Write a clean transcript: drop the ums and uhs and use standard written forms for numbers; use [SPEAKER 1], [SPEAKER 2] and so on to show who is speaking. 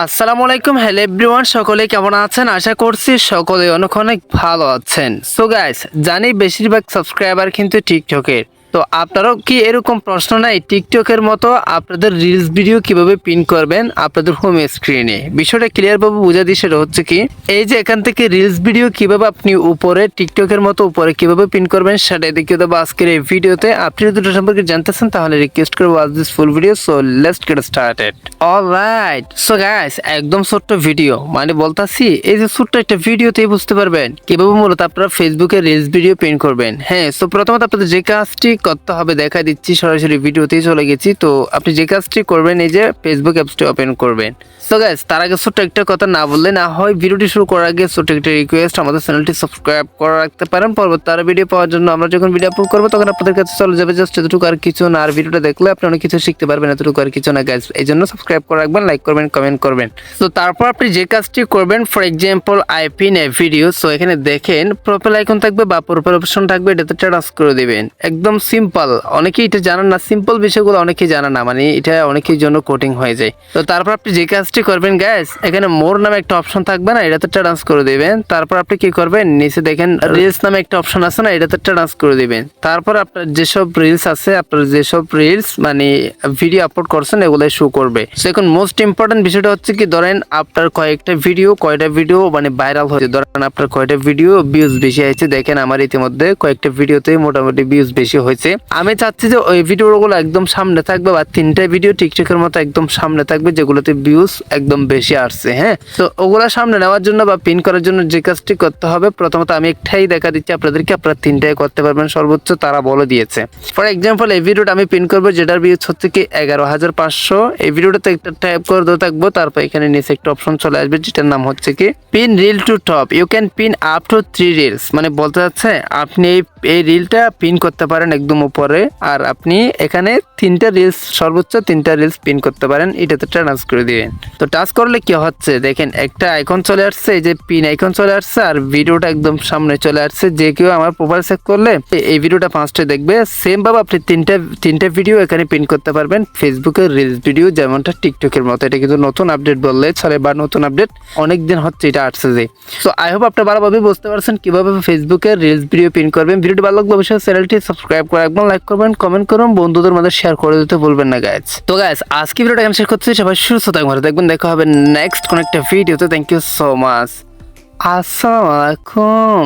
[SPEAKER 1] আসসালামু আলাইকুম, hello everyone, সকলে কেমন আছেন? আশা করছি সকলে অনেক অনেক ভালো আছেন। সো গাইস, জানি বেশিরভাগ সাবস্ক্রাইবার কিন্তু টিকটকের। তো আপনারাও কি এরকম প্রশ্ন নাই টিকটকের মতো আপনাদের রিলস ভিডিও কিভাবে পিন করবেন আপনাদের হোম স্ক্রিনে? বিষয়টা ক্লিয়ার ভাবে বুঝা দিই। সেটা হচ্ছে কি, এই যে এখান থেকে রিলস ভিডিও কিভাবে আপনি উপরে টিকটকের মতো উপরে কিভাবে পিন করবেন সেটা দেখিয়ে দেবো আজকের এই ভিডিওতে। আপনি যদি এটা সম্পর্কে জানতে চান তাহলে রিকোয়েস্ট করবো watch this full video. So let's get started. Alright, so guys, একদম ছোট্ট ভিডিও, মানে বলতাছি এই যে ছোট্ট একটা ভিডিওতেই বুঝতে পারবেন কিভাবে মূলত আপনারা ফেসবুকে রিলস ভিডিও পিন করবেন। হ্যাঁ, সো প্রথমত আপনাদের যে কাজটি করতে হবে দেখা দিচ্ছি, সরাসরি ভিডিওতেই চলে গেছি। তো আপনি যে কাজটি করবেন, এই যে ফেসবুক অ্যাপসটি ওপেন করবেন। সো গাইস, তার আগে ছোট্ট একটা কথা না বললে না হয়। ভিডিওটি শুরু করার আগে ছোট্ট একটা রিকোয়েস্ট, আমাদের চ্যানেলটি সাবস্ক্রাইব করে রাখতে পারেন পরবর্তী আরো ভিডিও পাওয়ার জন্য। আমরা যখন ভিডিও আপলোড করবো তখন আপনাদের কাছে চলে যাবে জাস্ট এতটুকু, আর কিছু না। আর ভিডিওটা দেখলে আপনি অনেক কিছু শিখতে পারবেন, এতটুকু আর কিছু না গাইস। এই জন্য সাবস্ক্রাইব করে রাখবেন, লাইক করবেন, কমেন্ট করবেন। তো তারপর আপনি যে কাজটি করবেন, for example I pin A video. So এখানে দেখেন প্রোফাইল আইকন থাকবে বা প্রোফাইল অপশন থাকবে, এটাতে টাচ করে দিবেন। একদম সিম্পল, অনেকেই এটা জানেন না, সিম্পল বিষয়গুলো অনেকেই জানে না, মানে এটা অনেকের জন্য কোটিং হয়ে যায়। তো তারপর আপনি যে কাজটি করবেন গাইস, এখানে মোর নামে একটা অপশন থাকবে না, এটাতে টাচ করে দিবেন। তারপর আপনি কি করবেন, নিচে দেখেন রিলস নামে একটা অপশন আছে না, এটাতে টাচ করে দিবেন। তারপর আপনার যেসব রিলস আছে, আপনার যেসব রিলস মানে ভিডিও আপলোড করছেন এগুলো শো করবে। সো এখন মোস্ট ইম্পর্টেন্ট বিষয়টা হচ্ছে কি, ধরেন আপনার কয়টা ভিডিও মানে ভাইরাল হয়েছে, ধরেন আপনার কয়টা ভিডিও ভিউজ বেশি হয়েছে। দেখেন আমার ইতিমধ্যে কয়েকটা ভিডিওতে মোটামুটি ভিউজ বেশি হয়েছে। আমি চাচ্ছি যে ওই ভিডিওগুলো একদম সামনে থাকবে, বা 3টা ভিডিও টিকটকের মতো একদম সামনে থাকবে যেগুলোতে ভিউজ একদম বেশি আসছে। হ্যাঁ, তো ওগুলা সামনে নেওয়ার জন্য বা পিন করার জন্য যে কাজটি করতে হবে, প্রথমত আমি একটাই দেখা দিচ্ছি আপনাদেরকে, আপনারা 3টাই করতে পারবেন সর্বোচ্চ, তারা বলে দিয়েছে। ফর এক্সাম্পল এই ভিডিওটা আমি পিন করবো, যেটার ভিউজ হচ্ছে কি 11,500। এই ভিডিওটাতে একটা ট্যাপ করে দিতে থাকবো, তারপর এখানে নিচে একটা অপশন চলে আসবে যেটার নাম হচ্ছে কি pin reel to top. You can pin up to 3 reels, মানে বলতে যাচ্ছে আপনি এই রিলটা পিন করতে পারেন একদম উপরে, আর আপনি এখানে 3টা রিলস, সর্বোচ্চ 3টা রিলস পিন করতে পারেন। এটাতে টাচ করে দিবেন। তো টাচ করলে কি হচ্ছে দেখেন, একটা আইকন চলে আসছে, এই যে পিন আইকন চলে আসছে, আর ভিডিওটা একদম সামনে চলে আসছে। যে কেউ আমার প্রোফাইল চেক করলে এই ভিডিওটা 5টা দেখবে। সেম ভাবে আপনি তিনটা ভিডিও এখানে পিন করতে পারবেন ফেসবুকের রিলস ভিডিও, যেমনটা টিকটকের মতো। এটা কিন্তু নতুন আপডেট বললে চলে, বা নতুন আপডেট অনেকদিন হচ্ছে এটা আসছে যে। সো আই হোপ আপনারা ভালোভাবে বুঝতে পারছেন কিভাবে ফেসবুকের রিলস ভিডিও পিন করবেন। ভিডিওটি ভালো লাগলে অবশ্যই চ্যানেলটি সাবস্ক্রাইব করে রাখবেন, লাইক করবেন, কমেন্ট করুন, বন্ধুদের মধ্যে শেয়ার করে দিতে ভুলবেন না গাইস। তো গাইস, আজকে ভিডিওটা এখানে শেষ করতেছি। সবাই সুস্থ থাকবেন, ভালো থাকবেন, দেখা হবে নেক্সট কোন একটা ভিডিওতে। Thank you so much. আসসালামু আলাইকুম।